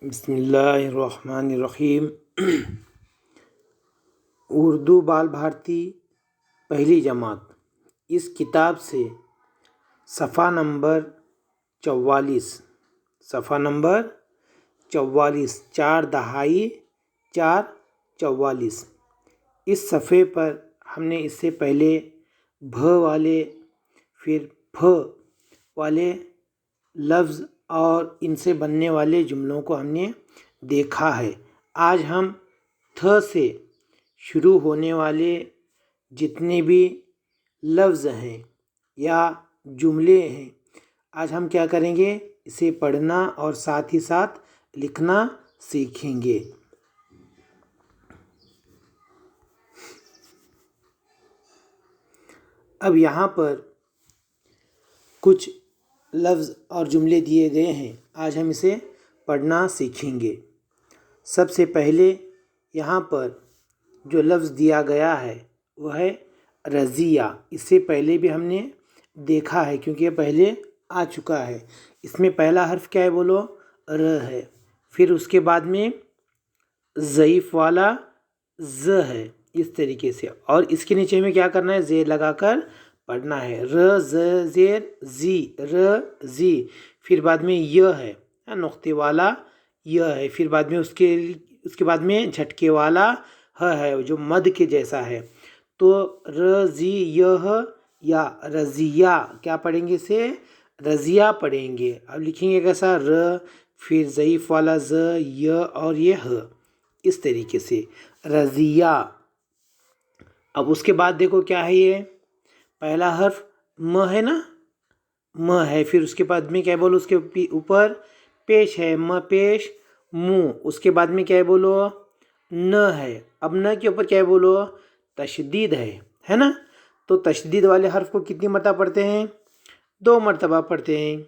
बिस्मिल्लाहिर्रहमानिर्रहीम। उर्दू बाल भारती पहली जमात, इस किताब से सफ़ा नंबर 44 4 दहाई 4 44। इस सफ़े पर हमने इससे पहले भ वाले फिर फ वाले लफ्ज़ और इनसे बनने वाले जुमलों को हमने देखा है। आज हम थ से शुरू होने वाले जितने भी लफ्ज़ हैं या जुमले हैं, आज हम क्या करेंगे, इसे पढ़ना और साथ ही साथ लिखना सीखेंगे। अब यहाँ पर कुछ लफ्ज़ और जुमले दिए गए हैं, आज हम इसे पढ़ना सीखेंगे। सबसे पहले यहाँ पर जो लफ्ज़ दिया गया है वह है रज़िया। इससे पहले भी हमने देखा है क्योंकि ये पहले आ चुका है। इसमें पहला हर्फ क्या है, बोलो, र है। फिर उसके बाद में ज़ईफ़ वाला ज़ है, इस तरीके से। और इसके नीचे में क्या करना है, ज़ेर लगाकर पढ़ना है। र ज़ ज़ेर ज़ी, र ज़ी। फिर बाद में य है, नुक्ते वाला य है। फिर बाद में उसके बाद में झटके वाला ह है जो मद के जैसा है। तो र ज़ी यह या रज़िया, क्या पढ़ेंगे इसे, रज़िया पढ़ेंगे। अब लिखेंगे कैसा, र फिर ज़ईफ़ वाला ज़ य और ये ह, इस तरीके से रज़िया। अब उसके बाद देखो क्या है, ये पहला हर्फ म है ना, म है। फिर उसके बाद में क्या बोलो, उसके ऊपर पेश है, म पेश मुँह। उसके बाद में क्या है, बोलो, न है। अब न के ऊपर क्या है, बोलो, तशदीद है ना। तो तशदीद वाले हर्फ को कितनी मरतबा पढ़ते हैं, 2 मरतबा पढ़ते हैं।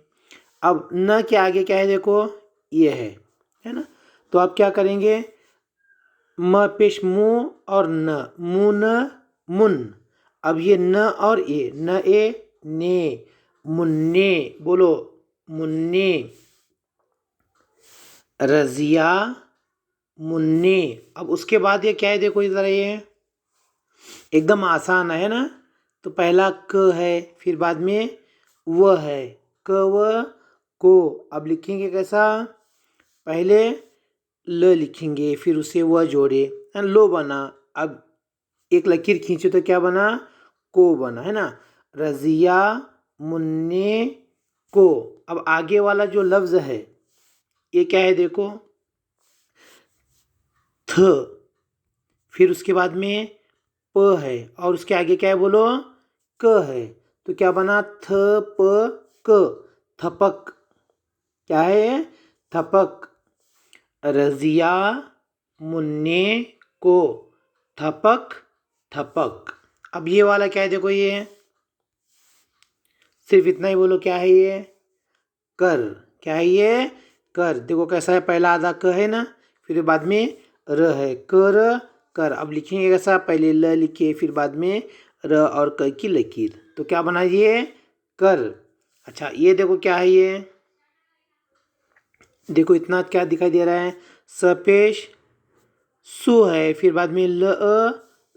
अब न के आगे क्या है, देखो ये है ना। तो आप क्या करेंगे, म पेश मुँह और न, मुन मुन। अब ये न और ए, न ए ने, मुन्ने, बोलो मुन्ने, रज़िया मुन्ने। अब उसके बाद ये क्या है, देखो इधर ये एकदम आसान है ना। तो पहला क है, फिर बाद में व है, क व को। अब लिखेंगे कैसा, पहले ल लिखेंगे, फिर उसे व जोड़े, लो बना। अब एक लकीर खींचे तो क्या बना, को बना, है ना। रज़िया मुन्ने को। अब आगे वाला जो लफ्ज़ है ये क्या है, देखो थ। फिर उसके बाद में प है और उसके आगे क्या है, बोलो, क है। तो क्या बना, थ प क, थपक। क्या है, थपक। रज़िया मुन्ने को, थपक थपक। अब ये वाला क्या है, देखो ये सिर्फ इतना ही बोलो, क्या है ये, कर। क्या है ये, कर। देखो कैसा है, पहला आधा क है ना, फिर बाद में र है, कर कर। अब लिखेंगे कैसा, पहले ल लिखे, फिर बाद में र और क की लकीर, तो क्या बना ये, कर। अच्छा ये देखो क्या है, ये देखो इतना क्या दिखाई दे रहा है, सपेश सु है, फिर बाद में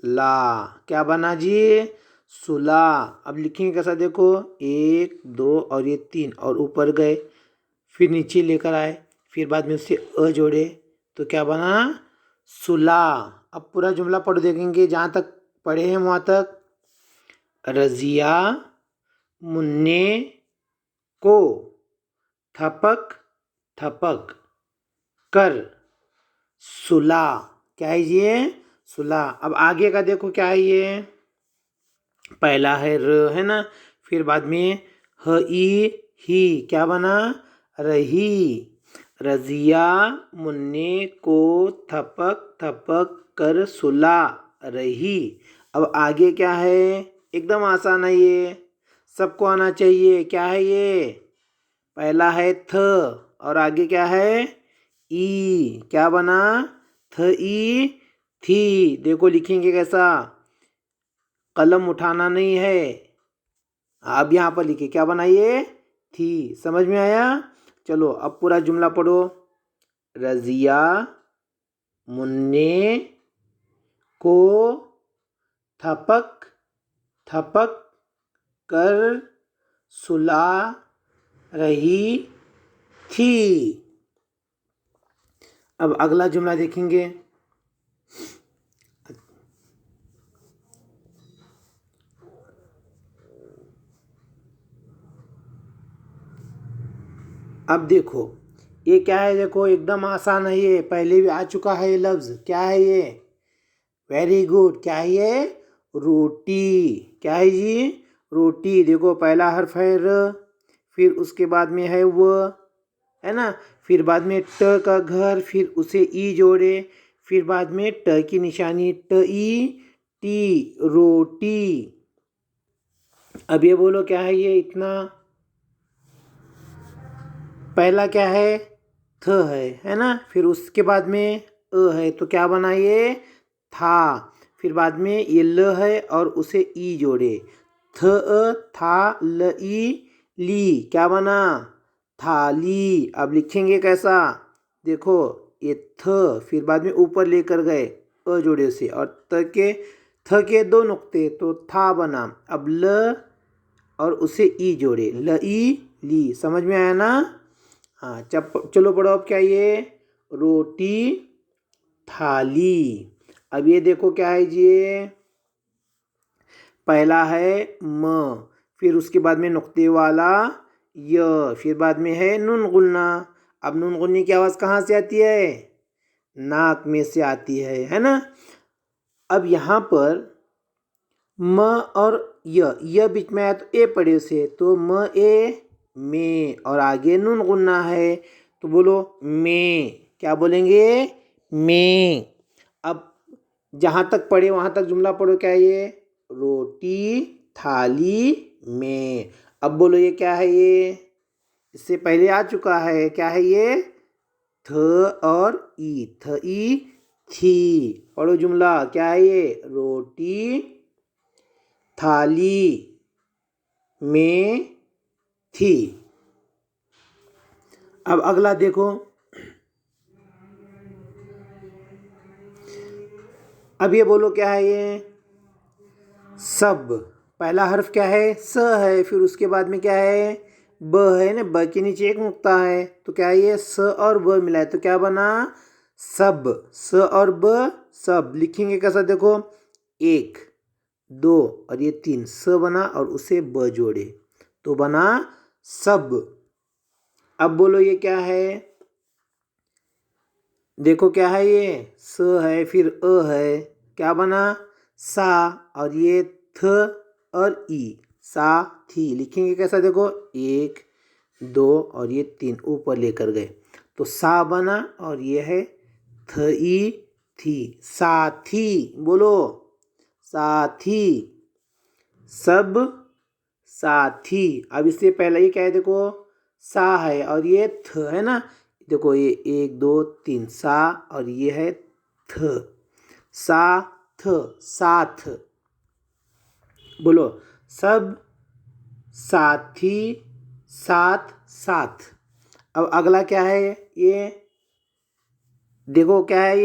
ला, क्या बना जी, सुला। अब लिखेंगे कैसा, देखो 1 2 और ये 3 और ऊपर गए, फिर नीचे लेकर आए, फिर बाद में उससे जोड़े, तो क्या बना, सुला। अब पूरा जुमला पढ़ देखेंगे, जहाँ तक पढ़े हैं वहाँ तक। रज़िया मुन्ने को, थपक थपक कर, सुला। क्या है ये, सुला। अब आगे का देखो क्या है, ये पहला है र, है ना, फिर बाद में ह ई ही, क्या बना, रही। रज़िया मुन्ने को थपक थपक कर सुला रही। अब आगे क्या है, एकदम आसान है, ये सबको आना चाहिए। क्या है ये, पहला है थ और आगे क्या है, ई, क्या बना, थ ई थी। देखो लिखेंगे कैसा, कलम उठाना नहीं है। अब यहाँ पर लिखे, क्या बनाइए, थी। समझ में आया। चलो अब पूरा जुमला पढ़ो। रजिया मुन्ने को थपक थपक कर सुला रही थी। अब अगला जुमला देखेंगे। अब देखो ये क्या है, देखो एकदम आसान है, ये पहले भी आ चुका है ये लफ्ज़। क्या है ये? Very good. क्या है ये? रोटी। क्या है जी? रोटी। देखो पहला हर्फ है र, फिर उसके बाद में है वो, है ना, फिर बाद में ट का घर, फिर उसे ई जोड़े, फिर बाद में ट की निशानी, ट ई टी, रोटी। अब ये बोलो क्या है ये इतना? पहला क्या है? थ है ना, फिर उसके बाद में अ है, तो क्या बना ये? था। फिर बाद में ये ल है और उसे ई जोड़े, थ था ल ई ली, क्या बना? थाली। अब लिखेंगे कैसा? देखो ये थ, फिर बाद में ऊपर लेकर गए अ जोड़े से, और थ के दो नुक्ते, तो था बना। अब ल और उसे ई जोड़े, ल ई ली। समझ में आया ना? हाँ चलो पढ़ो। अब क्या ये? रोटी थाली। अब ये देखो क्या है ये? पहला है म, फिर उसके बाद में नुक्ते वाला य, फिर बाद में है नून गुन्ना। अब नून गुन्नी की आवाज़ कहाँ से आती है? नाक में से आती है ना। अब यहाँ पर म और य बीच में आया तो ए पड़े से, तो म ए में, और आगे नून गुन्ना है, तो बोलो में। क्या बोलेंगे? में। अब जहाँ तक पढ़े वहाँ तक जुमला पढ़ो। क्या ये? रोटी थाली में। अब बोलो ये क्या है ये? इससे पहले आ चुका है। क्या है ये? थ और ई, थ ई थी। पढ़ो जुमला। क्या है ये? रोटी थाली में थी। अब अगला देखो। अब ये बोलो क्या है ये? सब। पहला हर्फ क्या है? स है, फिर उसके बाद में क्या है? ब है ना, ब के नीचे एक नुक्ता है, तो क्या है ये? स और ब मिला है, तो क्या बना? सब। स और ब सब। लिखेंगे कैसा? देखो एक दो और ये तीन, स बना और उसे ब जोड़े, तो बना सब। अब बोलो ये क्या है? देखो क्या है ये? स है, फिर अ है, क्या बना? सा, और ये थ और ई, सा थी। लिखेंगे कैसा? देखो एक दो और ये तीन ऊपर लेकर गए, तो सा बना, और ये है थ ई थी, साथी। बोलो साथी। सब साथी। अब इससे पहले ये क्या है? देखो सा है और ये थ है ना, देखो ये एक दो तीन, सा और ये है थ, सा थ, साथ। बोलो सब साथी साथ साथ। अब अगला क्या है ये? देखो क्या है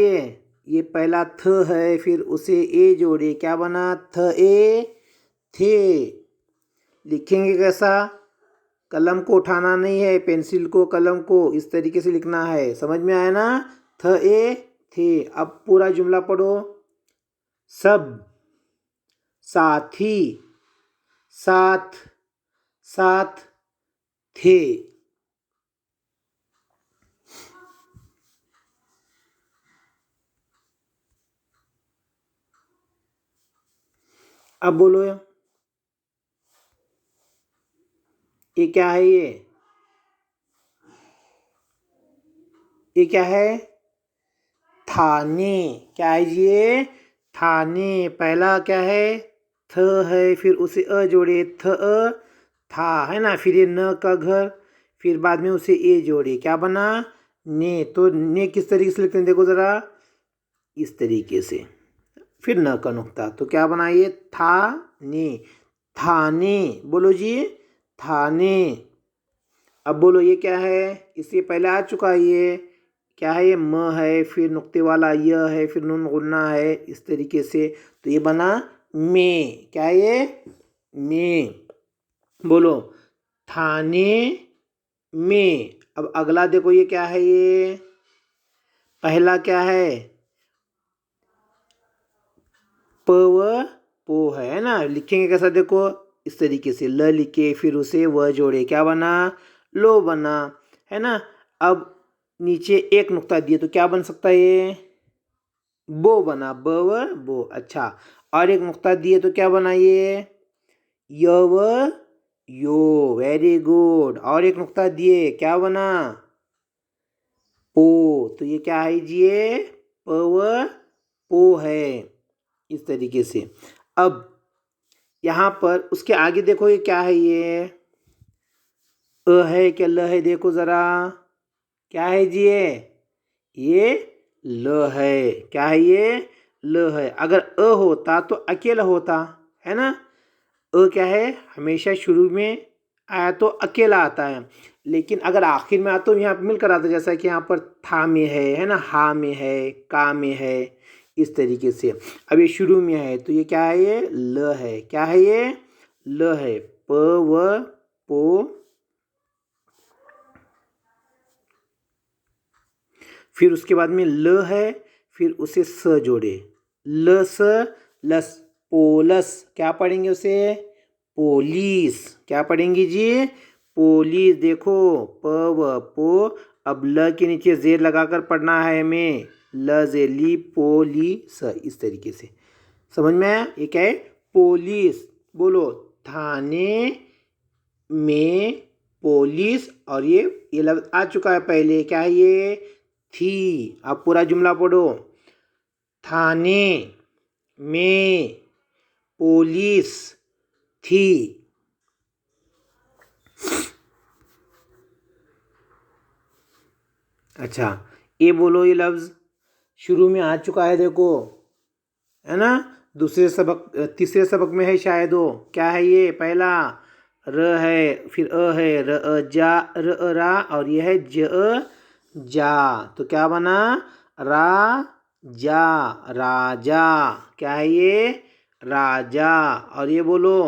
ये पहला थ है, फिर उसे ए जोड़े, क्या बना? थ ए थे। लिखेंगे कैसा? कलम को उठाना नहीं है, पेंसिल को कलम को इस तरीके से लिखना है। समझ में आया ना? थ ए थे। अब पूरा जुमला पढ़ो। सब साथी साथ साथ थे। अब बोलो ये क्या है? ये क्या है? थाने। क्या है ये? थाने। पहला क्या है? थ है, फिर उसे अ जोड़े, थ अ था, है ना, फिर ये न का घर, फिर बाद में उसे ए जोड़े, क्या बना? ने। तो ने किस तरीके से लिखते हैं? देखो ज़रा इस तरीके से, फिर न का नुक्ता, तो क्या बना ये? था ने, थाने। बोलो जी थाने। अब बोलो ये क्या है? इससे पहले आ चुका है ये, क्या है ये, म है, फिर नुक्ते वाला य है, फिर नून गुन्ना है, इस तरीके से। तो ये बना में। क्या है ये, में। बोलो थाने में। अब अगला देखो ये क्या है, ये पहला क्या है, प व पो है ना। लिखेंगे कैसा, देखो इस तरीके से, ल लिखे फिर उसे व जोड़े, क्या बना, लो बना, है ना। अब नीचे एक नुक्ता दिए तो क्या बन सकता है, ये बो बना, ब व बो। अच्छा, और एक नुक्ता दिए तो क्या बना, ये य व यो। Very good. और एक नुक्ता दिए, क्या बना, पो। तो ये क्या है जी, ये प व पो है, इस तरीके से। अब यहाँ पर उसके आगे देखो ये क्या है, ये अ है क्या ल है, देखो जरा, क्या है जी, ये ल है। क्या है ये, ल है। अगर अ होता तो अकेला होता, है ना। अ क्या है, हमेशा शुरू में आया तो अकेला आता है, लेकिन अगर आखिर में आता तो यहाँ पर मिलकर आता, जैसा कि यहाँ पर था में है ना, हा में है, का में है, इस तरीके से। अब ये शुरू में है तो ये क्या है, ये ल है। क्या है ये, ल है। प व पो, फिर उसके बाद में ल है, फिर उसे स जोड़े, ल स लस, पोलस। क्या पढ़ेंगे उसे, पोलिस। क्या पढ़ेंगे जी, पोलिस। देखो प व पो, अब ल के नीचे जेर लगाकर पढ़ना है हमें, ल जे ली पोलिस, इस तरीके से। समझ में आया, ये क्या है, पोलिस। बोलो थाने में पुलिस। और ये लफ्ज आ चुका है पहले, क्या है ये, थी। अब पूरा जुमला पढ़ो, थाने में पुलिस थी। अच्छा, ये बोलो, ये लफ्ज शुरू में आ चुका है, देखो, है ना। दूसरे सबक, तीसरे सबक में है शायद वो। क्या है ये, पहला र है, फिर अ है, र अ जा, र अ रा, और ये है ज अ जा। तो क्या बना, रा जा, राजा। क्या है ये, राजा। और ये बोलो,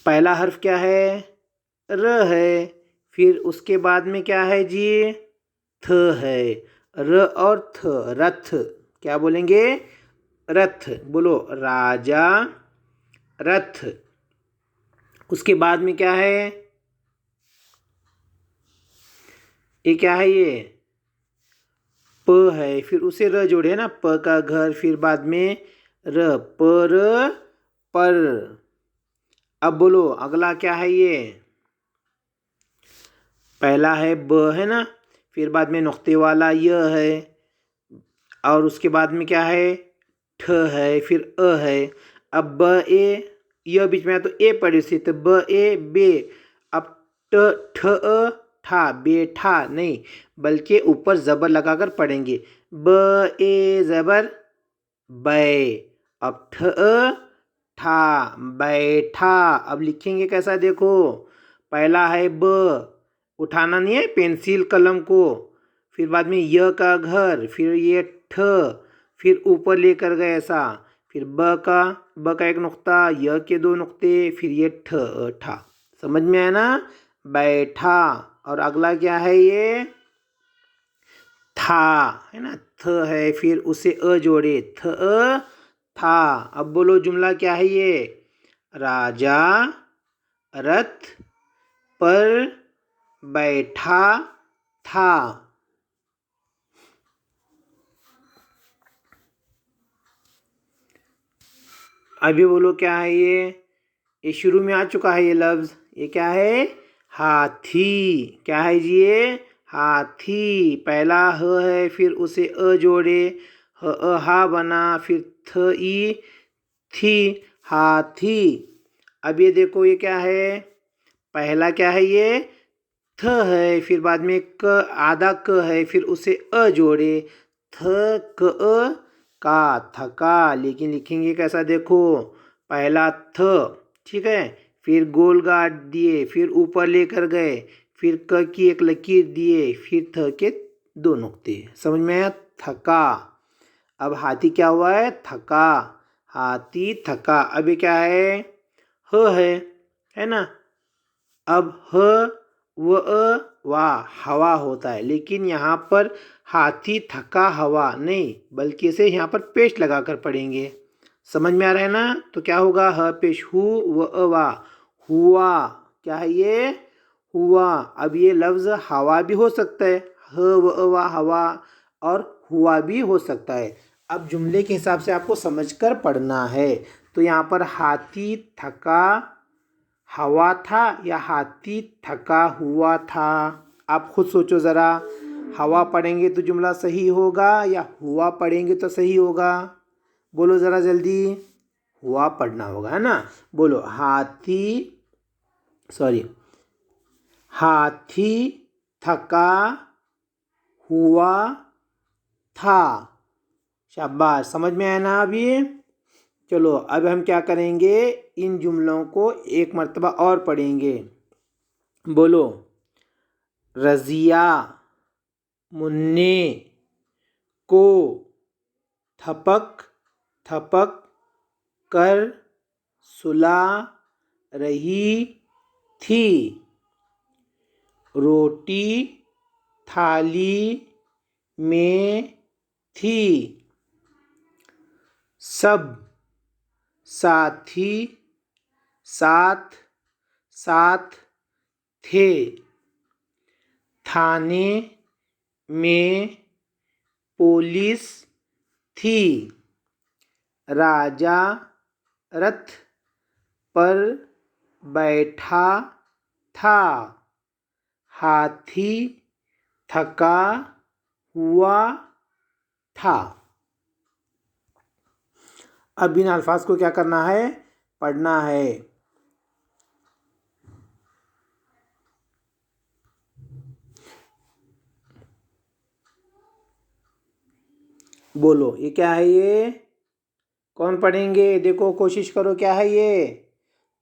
पहला हर्फ क्या है, र है, फिर उसके बाद में क्या है जी, थ है। र और थ, रथ। क्या बोलेंगे, रथ। बोलो राजा रथ। उसके बाद में क्या है, ये क्या है, ये प है, फिर उसे र जोड़े ना, प का घर, फिर बाद में र, पर, पर। अब बोलो अगला क्या है, ये पहला है ब है ना, फिर बाद में नुक्ते वाला य है, और उसके बाद में क्या है, ठ है, फिर अ है। अब ब ए, य बीच में आया तो ए पड़े से, तो ब ए बे। अब ट ठ अ ठा, बेठा नहीं, बल्कि ऊपर जबर लगाकर पढ़ेंगे, ब ए जबर बै। अब ठ अ ठा, बैठा। अब लिखेंगे कैसा, देखो, पहला है ब, उठाना नहीं है पेंसिल कलम को, फिर बाद में य का घर, फिर ये ठ, फिर ऊपर लेकर गए ऐसा, फिर ब का एक नुक्ता, य के दो नुक्ते, फिर ये ठ ठा। समझ में आया ना, बैठा। और अगला क्या है, ये था, है ना, थ है, फिर उसे अ जोड़े, थ अ था। अब बोलो जुमला क्या है, ये राजा रथ पर बैठा था। अभी बोलो क्या है, ये शुरू में आ चुका है ये लफ्ज, ये क्या है, हाथी। क्या है जी, ये हाथी। पहला ह है, फिर उसे अ जोड़े, ह अ हा बना, फिर थ ई थी, हाथी। अब ये देखो, ये क्या है, पहला क्या है, ये थ है, फिर बाद में क, आधा क है, फिर उसे अ जोड़े, थ क अ का, थका। लेकिन लिखेंगे कैसा, देखो, पहला थ, ठीक है, फिर गोल गाट दिए, फिर ऊपर लेकर गए, फिर क की एक लकीर दिए, फिर थ के 2 नुक्ते। समझ में आया? थका। अब हाथी क्या हुआ है? थका। हाथी थका। अब ये क्या है? ह है ना। अब ह व वा हवा होता है, लेकिन यहाँ पर हाथी थका हवा नहीं, बल्कि इसे यहाँ पर पेश लगाकर पढ़ेंगे। समझ में आ रहा है ना? तो क्या होगा? ह पेश हु व वा हुआ। क्या है ये? हुआ। अब ये लफ्ज़ हवा भी हो सकता है, ह व वा हवा, और हुआ भी हो सकता है। अब जुमले के हिसाब से आपको समझकर पढ़ना है। तो यहाँ पर हाथी थका हवा था या हाथी थका हुआ था? आप खुद सोचो ज़रा। हवा पढ़ेंगे तो जुमला सही होगा या हुआ पढ़ेंगे तो सही होगा? बोलो ज़रा जल्दी। हुआ पढ़ना होगा, है ना। बोलो हाथी थका हुआ था। शाबाश, समझ में आया ना अभी? चलो अब हम क्या करेंगे, इन जुमलों को एक मर्तबा और पढ़ेंगे। बोलो रज़िया मुन्ने को थपक थपक कर सुला रही थी। रोटी थाली में थी। सब साथी साथ साथ थे। थाने में पुलिस थी। राजा रथ पर बैठा था। हाथी थका हुआ था। अब इन अल्फाज को क्या करना है? पढ़ना है। बोलो ये क्या है? ये कौन पढ़ेंगे? देखो कोशिश करो। क्या है ये?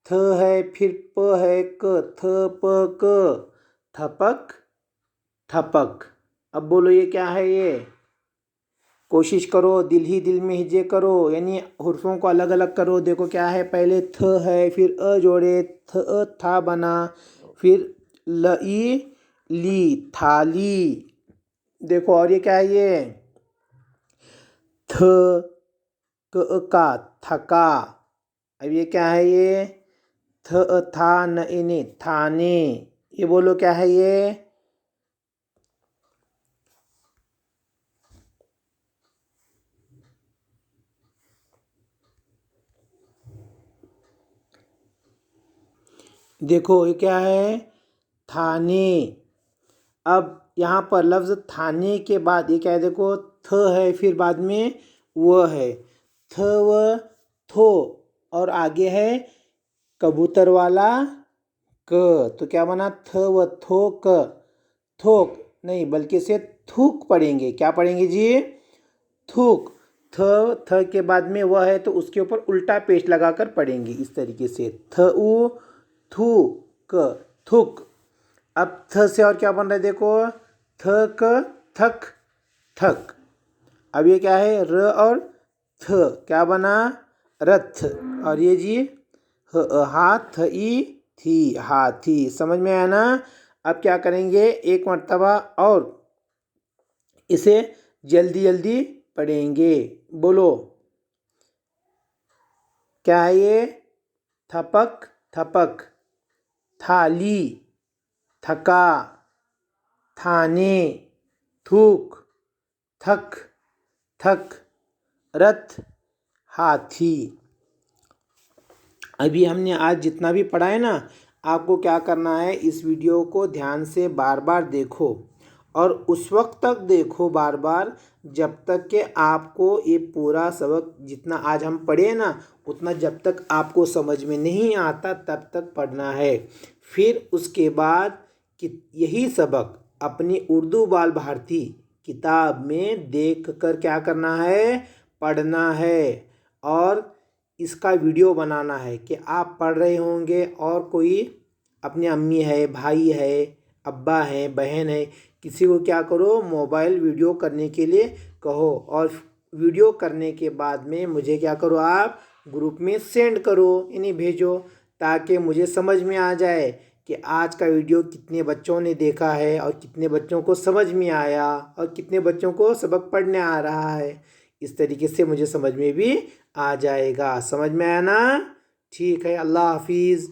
थ है, फिर प है, क, थ प क, थपक थपक। अब बोलो ये क्या है? ये कोशिश करो, दिल ही दिल में हिजे करो, यानी हुर्फों को अलग अलग करो। देखो क्या है? पहले थ है, फिर अ जोड़े, था बना, फिर लई ली थाली। देखो और ये क्या है? ये थ का थका। अब ये क्या है? ये था न इने थाने। ये बोलो क्या है? ये देखो ये क्या है? थाने। अब यहाँ पर लफ्ज़ थाने के बाद ये क्या है? देखो थ है, फिर बाद में व है, थ व थो, और आगे है कबूतर वाला क। तो क्या बना? थ व थो क, थोक नहीं बल्कि इसे थूक पढ़ेंगे। क्या पढ़ेंगे जी? थूक। थ के बाद में वह है तो उसके ऊपर उल्टा पेश लगाकर पढ़ेंगे इस तरीके से। थ उ थू क थुक। अब थ से और क्या बन रहा है? देखो थ क थक थक। अब ये क्या है? र और थ क्या बना? रथ। और ये जी हाथ ई थी हाथी। समझ में आया ना? अब क्या करेंगे, एक मर्तबा और इसे जल्दी जल्दी पढ़ेंगे। बोलो क्या है? ये थपक थपक, थाली, थका, थाने, थूक, थक थक, रथ, हाथी। अभी हमने आज जितना भी पढ़ा है ना, आपको क्या करना है, इस वीडियो को ध्यान से बार बार देखो और उस वक्त तक देखो बार बार जब तक कि आपको ये पूरा सबक जितना आज हम पढ़े ना उतना जब तक आपको समझ में नहीं आता तब तक पढ़ना है। फिर उसके बाद कि यही सबक अपनी उर्दू बाल भारती किताब में देख कर क्या करना है? पढ़ना है। और इसका वीडियो बनाना है कि आप पढ़ रहे होंगे और कोई अपनी अम्मी है, भाई है, अब्बा हैं, बहन है, किसी को क्या करो, मोबाइल वीडियो करने के लिए कहो और वीडियो करने के बाद में मुझे क्या करो, आप ग्रुप में सेंड करो, इन्हें भेजो, ताकि मुझे समझ में आ जाए कि आज का वीडियो कितने बच्चों ने देखा है और कितने बच्चों को समझ में आया और कितने बच्चों को सबक पढ़ने आ रहा है। इस तरीके से मुझे समझ में भी आ जाएगा। समझ में आया ना? ठीक है, अल्लाह हाफिज़।